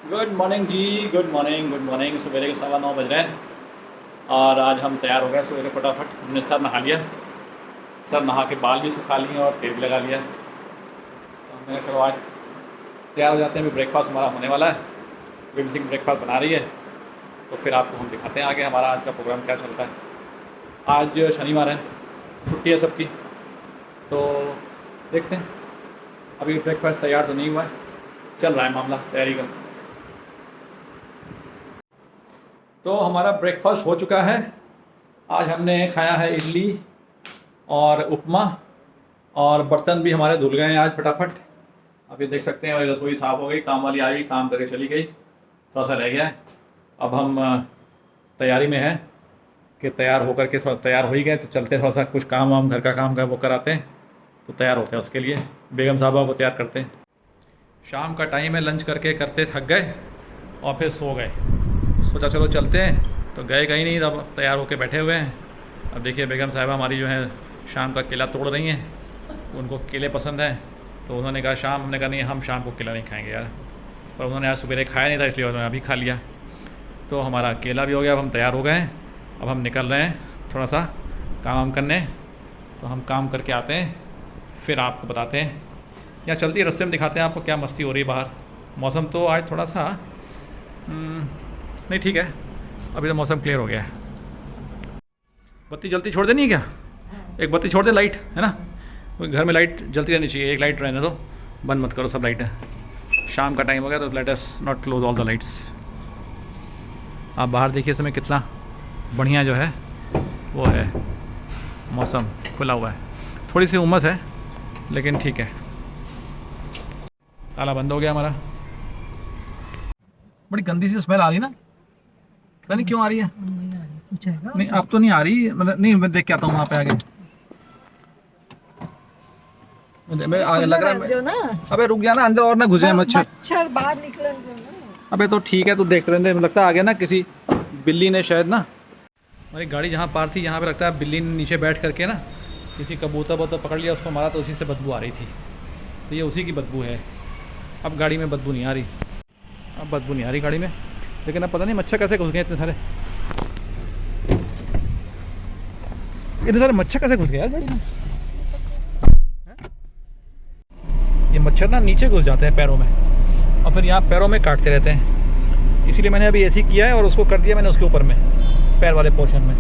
Good morning जी। Good morning, good morning. सवेरे के 9:15 बज रहे हैं और आज हम तैयार हो गए सवेरे फटाफट। हमने सर नहा लिया, सर नहा के बाल भी सुखा लिए और तेल भी लगा लिया। तो हमने कहा चलो आज तैयार हो जाते हैं। अभी ब्रेकफास्ट हमारा होने वाला है, विम सिंह ब्रेकफास्ट बना रही है, तो फिर आपको हम दिखाते हैं आगे हमारा आज का प्रोग्राम क्या चलता है। आज शनिवार है, छुट्टी है सबकी, तो देखते हैं। अभी ब्रेकफास्ट तैयार तो नहीं हुआ है, चल रहा है मामला तैयारी का। तो हमारा ब्रेकफास्ट हो चुका है। आज हमने खाया है इडली और उपमा, और बर्तन भी हमारे धुल गए हैं आज फटाफट। अब ये देख सकते हैं हमारी रसोई साफ़ हो गई, काम वाली आई, काम करके चली गई, थोड़ा सा रह गया है। अब हम तैयारी में हैं कि तैयार होकर के थोड़ा तैयार हो ही गए, तो चलते थोड़ा सा कुछ काम वाम घर का काम का वो कराते हैं, तो तैयार होते हैं। उसके लिए बेगम साहबा को तैयार करते हैं। शाम का टाइम है, लंच करके करते थक गए और फिर सो गए। सोचा चलो चलते हैं, तो गए कहीं नहीं, तब तैयार होकर बैठे हुए हैं। अब देखिए बेगम साहिबा हमारी जो है शाम का केला तोड़ रही हैं, उनको केले पसंद हैं, तो उन्होंने कहा शाम, हमने कहा नहीं हम शाम को केला नहीं खाएंगे यार, पर उन्होंने आज सुबह खाया नहीं था इसलिए उन्होंने अभी खा लिया। तो हमारा केला भी हो गया, अब हम तैयार हो गए हैं। अब हम निकल रहे हैं थोड़ा सा काम वाम करने, तो हम काम करके आते हैं फिर आपको बताते हैं, या चलती रास्ते में दिखाते हैं आपको क्या मस्ती हो रही है बाहर। मौसम तो आज थोड़ा सा नहीं ठीक है, अभी तो मौसम क्लियर हो गया है। बत्ती जलती छोड़ देनी है क्या? एक बत्ती छोड़ दे, लाइट है ना, घर में लाइट जलती रहनी चाहिए, एक लाइट रहने दो, बंद मत करो सब लाइटें। शाम का टाइम हो गया तो let us not close all the lights. आप बाहर देखिए इस समय कितना बढ़िया जो है वो है, मौसम खुला हुआ है, थोड़ी सी उमस है लेकिन ठीक है। ताला बंद हो गया हमारा। बड़ी गंदी सी स्मेल आ रही ना, पता नहीं क्यों आ रही है। नहीं अब तो नहीं आ रही, मतलब नहीं, मैं देख के आता हूँ वहाँ पे आगे। मैं आगे लग रहा है, अबे रुक जा ना, अंदर और ना घुसे मच्छर बाहर निकल ना। अबे तो ठीक है, तो देखते रहते, लगता है आगे ना किसी बिल्ली ने शायद ना, हमारी गाड़ी जहाँ पार थी यहाँ पे लगता है बिल्ली ने नीचे बैठ करके ना किसी कबूतर वबूतर पकड़ लिया, उसको मारा, तो उसी से बदबू आ रही थी। तो ये उसी की बदबू है। अब गाड़ी में बदबू नहीं आ रही, अब बदबू नहीं आ रही गाड़ी में, लेकिन अब पता नहीं मच्छर कैसे घुस गए इतने सारे। इतने सारे मच्छर कैसे घुस गए यार गाड़ी में? ये मच्छर ना नीचे घुस जाते हैं पैरों में, और फिर यहाँ पैरों में काटते रहते हैं। इसीलिए मैंने अभी ऐसे ही किया है और उसको कर दिया मैंने उसके ऊपर में, पैर वाले पोर्शन में,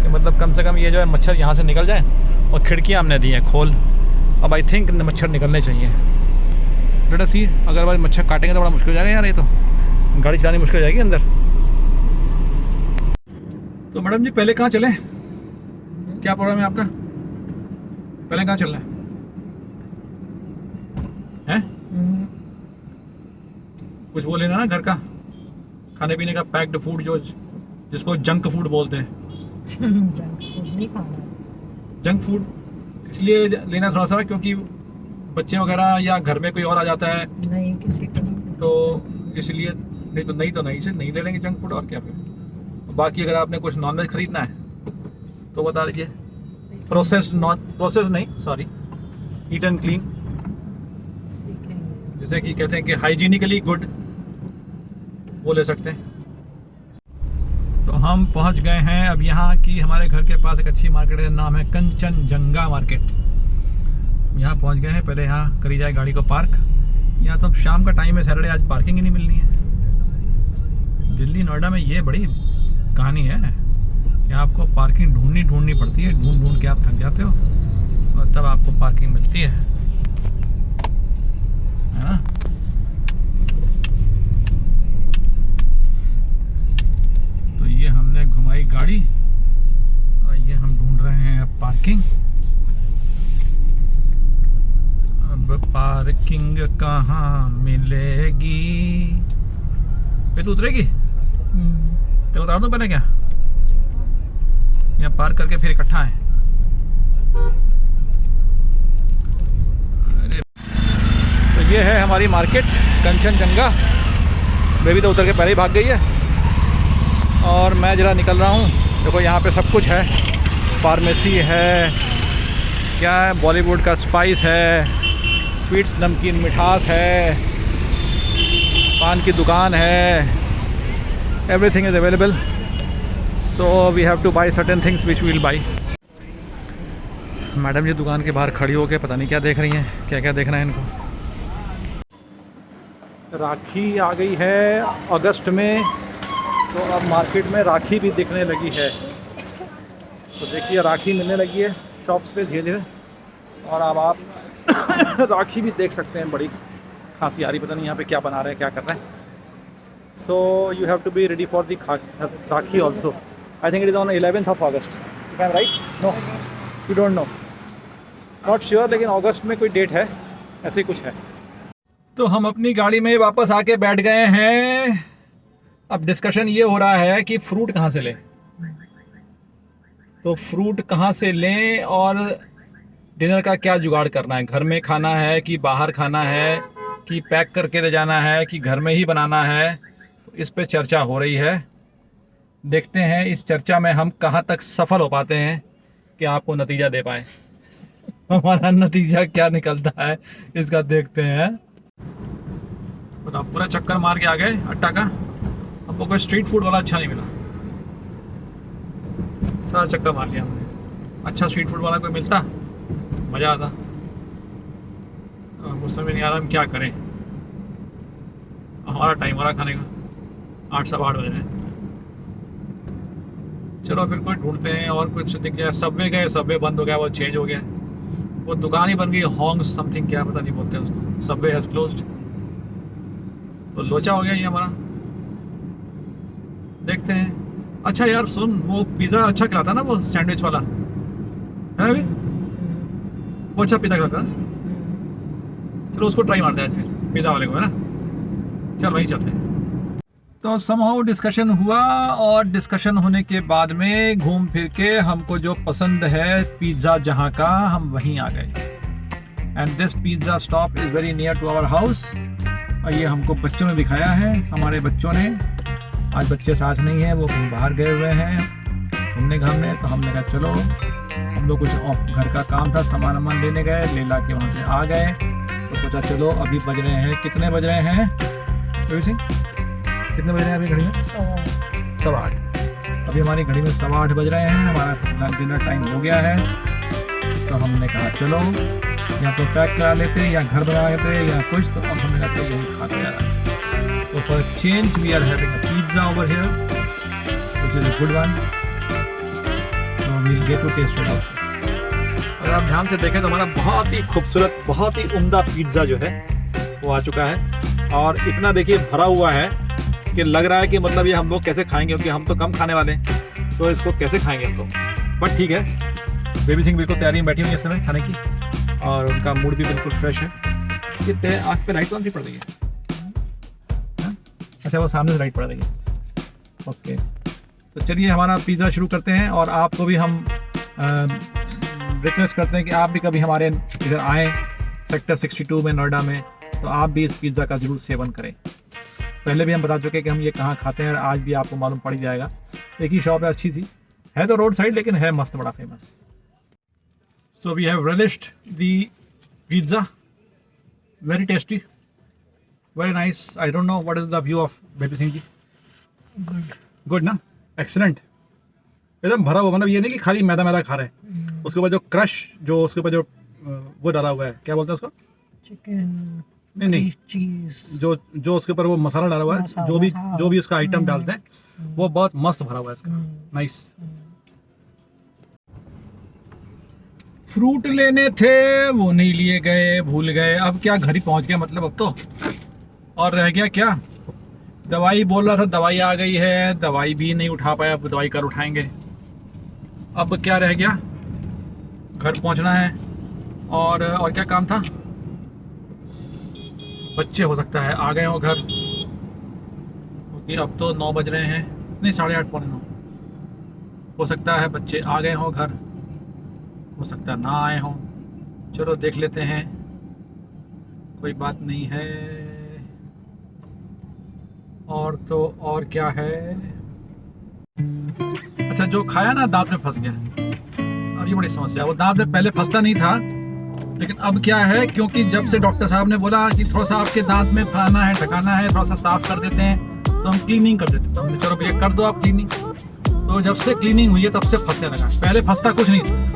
कि मतलब कम से कम ये जो है मच्छर यहाँ से निकल जाए। और खिड़कियाँ हमने दी हैं खोल, अब आई थिंक मच्छर निकलने चाहिए। लेट अस सी, अगर भाई मच्छर काटेंगे तो बड़ा मुश्किल हो जाएगा यार, ये तो गाड़ी चलानी मुश्किल हो जाएगी अंदर। तो मैडम जी पहले कहाँ चले, क्या प्रोग्राम है आपका? पहले कहाँ चलना है? कुछ वो लेना ना घर का, खाने पीने का पैक्ड फूड, जो जिसको जंक फूड बोलते हैं। जंक फूड नहीं खाना। जंक फूड इसलिए लेना थोड़ा सा, क्योंकि बच्चे वगैरह या घर में कोई और आ जाता है, नहीं किसी को नहीं, तो इसलिए। नहीं तो नहीं से नहीं ले लेंगे जंक फूड, और क्या फिर। बाकी अगर आपने कुछ नॉनवेज खरीदना है तो बता दीजिए। प्रोसेस्ड नहीं, सॉरी, ईट एंड क्लीन, जैसे कि कहते हैं कि हाइजीनिकली गुड, वो ले सकते हैं। तो हम पहुंच गए हैं अब यहाँ की, हमारे घर के पास एक अच्छी मार्केट है, नाम है कंचनजंगा मार्केट। यहाँ पहुंच गए हैं, पहले यहाँ करी जाए गाड़ी को पार्क। यहाँ तो अब शाम का टाइम है, सैटरडे, आज पार्किंग ही नहीं मिलनी है। दिल्ली नोएडा में ये बड़ी कहानी है कि आपको पार्किंग ढूंढनी पड़ती है, ढूंढ के आप थक जाते हो और तब आपको पार्किंग मिलती है ना। तो ये हमने घुमाई गाड़ी और ये हम ढूंढ रहे हैं अब पार्किंग। अब पार्किंग कहाँ मिलेगी? पे तो उतरेगी, तो उतार दो पहले क्या, यहाँ पार्क करके फिर इकट्ठा है। अरे तो ये है हमारी मार्केट कंचनजंगा। बेबी तो उतर के पहले ही भाग गई है और मैं जरा निकल रहा हूँ। देखो यहाँ पे सब कुछ है, फार्मेसी है, क्या है, बॉलीवुड का स्पाइस है, स्वीट्स नमकीन मिठास है, पान की दुकान है, everything is available, so we have to buy certain things which we will buy. Madam जी दुकान के बाहर खड़ी होकर पता नहीं क्या देख रही हैं, क्या क्या देखना है इनको। राखी आ गई है अगस्त में, तो अब मार्केट में राखी भी दिखने लगी है। तो देखिए राखी मिलने लगी है शॉप्स पे धीरे धीरे, और अब आप राखी भी देख सकते हैं। बड़ी खांसी आ रही, पता नहीं यहाँ पे क्या बना रहे हैं, क्या कर रहे हैं। So you have to be ready for the Rakhi also. I think it is on 11th of August, if I am right. No, you don't know, not sure, लेकिन अगस्त में कोई डेट है, ऐसे ही कुछ है। तो हम अपनी गाड़ी में वापस आके बैठ गए हैं। अब डिस्कशन ये हो रहा है कि फ्रूट कहाँ से लें। तो फ्रूट कहाँ से लें और डिनर का क्या जुगाड़ करना है, घर में खाना है कि बाहर खाना है, कि पैक करके ले जाना है, कि घर में ही बनाना है। तो इस पे चर्चा हो रही है। देखते हैं इस चर्चा में हम कहाँ तक सफल हो पाते हैं कि आपको नतीजा दे पाए। हमारा नतीजा क्या निकलता है इसका देखते हैं। बताओ, पूरा चक्कर मार के आ गए अट्टा का, हमको कोई स्ट्रीट फूड वाला अच्छा नहीं मिला। सारा चक्कर मार लिया हमने। अच्छा स्ट्रीट फूड वाला कोई मिलता मज़ा आता। मुझ समझ नहीं आ रहा हम क्या करें। हमारा टाइम हो रहा खाने का, 8 सवा 8 बज रहे हैं। चलो फिर कोई ढूंढते हैं और कुछ दिख जाए। सबवे गए, सबवे बंद हो गया, वो चेंज हो गया, वो दुकान ही बन गई हॉन्ग समथिंग, क्या पता नहीं बोलते हैं उसको। सबवे हैज़ क्लोज्ड, तो लोचा हो गया ये हमारा। देखते हैं। अच्छा यार सुन, वो पिज़्ज़ा अच्छा खिलाता ना, वो सैंडविच वाला है ना, अभी वो अच्छा पिज़्ज़ा खिलाता है। चलो उसको ट्राई मारते हैं फिर, पिज़्ज़ा वाले को, है ना। चल वहीं चलते हैं। तो समहाउ डिस्कशन हुआ, और डिस्कशन होने के बाद में घूम फिर के हमको जो पसंद है पिज़्ज़ा जहाँ का, हम वहीं आ गए। And this pizza stop is very near to our house. और ये हमको बच्चों ने दिखाया है, हमारे बच्चों ने। आज बच्चे साथ नहीं हैं, वो कहीं बाहर गए हुए हैं घूमने घामने। तो हमने कहा चलो, हम लोग कुछ घर का काम था, सामान वामान लेने गए, ले ला के वहाँ से आ गए। तो सोचा चलो, अभी बज रहे हैं, कितने बज रहे हैं रवि सिंह, कितने बज रहे हैं अभी घड़ी में? 8:15। अभी हमारी घड़ी में 8:15 बज रहे हैं। हमारा डिनर टाइम हो गया है। तो हमने कहा चलो, या तो पैक करा लेते या घर बना लेते या कुछ। तो अब हमने कहा यही खाते यार। तो for change we are having a pizza over here which is a good one. So we will get to taste it also. अगर आप ध्यान से देखें तो हमारा बहुत ही खूबसूरत, बहुत ही उम्दा पिज़्ज़ा जो है वो आ चुका है। और इतना देखिए भरा हुआ है कि लग रहा है कि मतलब ये हम लोग कैसे खाएंगे, क्योंकि हम तो कम खाने वाले हैं, तो इसको कैसे खाएंगे हम लोग। बट ठीक है, बेबी सिंह बिल्कुल तैयारी में बैठी हुई है इस समय खाने की, और उनका मूड भी बिल्कुल फ्रेश है। कितने आँख पे लाइट कौन सी पड़ रही है? अच्छा, वो सामने से लाइट पड़ रही है। ओके, तो चलिए हमारा पिज़्ज़ा शुरू करते हैं। और आपको भी हम रिक्वेस्ट करते हैं कि आप भी कभी हमारे इधर आएँ सेक्टर 62 में, नोएडा में, तो आप भी इस पिज़्ज़ा का ज़रूर सेवन करें। पहले भी हम बता चुके कि हम ये कहाँ खाते हैं, और आज भी आपको मालूम पड़ जाएगा। एक ही शॉप है, अच्छी सी है, तो रोड साइड, लेकिन है मस्त, बड़ा famous. So we have relished the pizza, very tasty, very nice. I don't know what is the view of Baby Singh ji. Good ना, एक्सीलेंट, एकदम भरा हुआ। मतलब ये नहीं कि खाली मैदा मैदा खा रहे हैं, उसके ऊपर जो क्रश, जो उसके ऊपर जो वो डाला हुआ है, क्या बोलते हैं उसको, चिकन, नहीं चीज, जो उसके ऊपर वो मसाला डाला हुआ है, जो भी उसका आइटम डालते हैं, वो बहुत मस्त भरा हुआ है इसका, नाइस। फ्रूट लेने थे, वो नहीं लिए गए, भूल गए। अब क्या, घर ही पहुंच गया मतलब अब तो। और रह गया क्या, दवाई बोल रहा था, दवाई आ गई है, दवाई भी नहीं उठा पाया। अब दवाई कल उठाएंगे। अब क्या रह गया, घर पहुंचना है। और क्या काम था, बच्चे हो सकता है आ गए हो घर, क्योंकि अब तो 9 बज रहे हैं, नहीं 8:30 पौने 9 हो सकता है बच्चे आ गए हों घर, हो सकता है ना आए हों। चलो देख लेते हैं, कोई बात नहीं है। और तो और क्या है, अच्छा जो खाया ना दांत में फंस गया। अब ये बड़ी समस्या है, वो दांत में पहले फंसता नहीं था, लेकिन अब क्या है, क्योंकि जब से डॉक्टर साहब ने बोला कि थोड़ा सा आपके दांत में फलाना है ठकाना है, थोड़ा सा साफ कर देते हैं, तो हम क्लीनिंग कर देते। तो हमने चलो भैया कर दो आप क्लीनिंग। तो जब से क्लीनिंग हुई है तब से फंसने लगा। पहले फंसता कुछ नहीं था,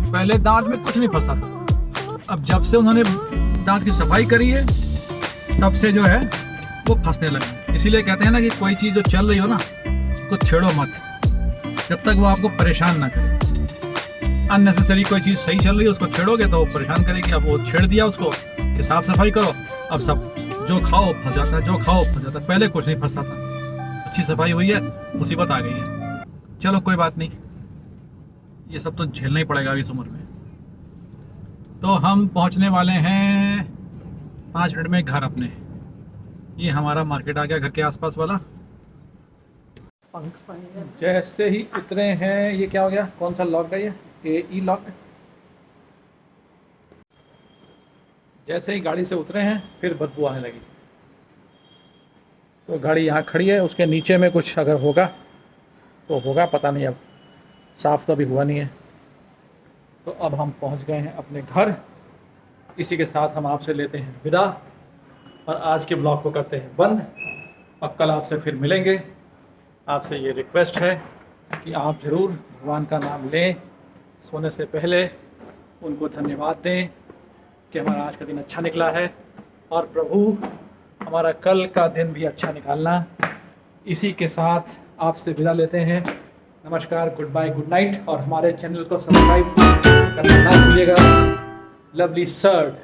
पहले दांत में कुछ नहीं फंसता था। अब जब से उन्होंने दांत की सफाई करी है तब से जो है वो फंसने लगा। इसीलिए कहते हैं ना कि कोई चीज़ जो चल रही हो ना उसको छेड़ो मत जब तक वो आपको परेशान ना करे। अननेसेसरी कोई चीज़ सही चल रही है उसको छेड़ोगे तो वो परेशान करेगी। अब वो छेड़ दिया उसको कि साफ सफाई करो, अब सब जो खाओ फंस जाता है, जो खाओ फंस जाता है। पहले कुछ नहीं फंसता था, अच्छी सफाई हुई है, मुसीबत आ गई है। चलो कोई बात नहीं, ये सब तो झेलना ही पड़ेगा इस उम्र में। तो हम पहुंचने वाले हैं 5 मिनट में घर अपने। ये हमारा मार्केट आ गया घर के आसपास वाला। पंख बन जैसे ही उतरे हैं, ये क्या हो गया, कौन सा लॉक है ये ई लॉक। जैसे ही गाड़ी से उतरे हैं फिर बदबू आने लगी। तो गाड़ी यहाँ खड़ी है, उसके नीचे में कुछ अगर होगा तो होगा, पता नहीं, अब साफ़ तो अभी हुआ नहीं है। तो अब हम पहुँच गए हैं अपने घर। इसी के साथ हम आपसे लेते हैं विदा और आज के ब्लॉग को करते हैं बंद। अब कल आपसे फिर मिलेंगे। आपसे ये रिक्वेस्ट है कि आप ज़रूर भगवान का नाम लें, सोने से पहले उनको धन्यवाद दें कि हमारा आज का दिन अच्छा निकला है, और प्रभु हमारा कल का दिन भी अच्छा निकालना। इसी के साथ आपसे विदा लेते हैं। नमस्कार, गुड बाय, गुड नाइट, और हमारे चैनल को सब्सक्राइब करना ना भूलिएगा। Lovely surd.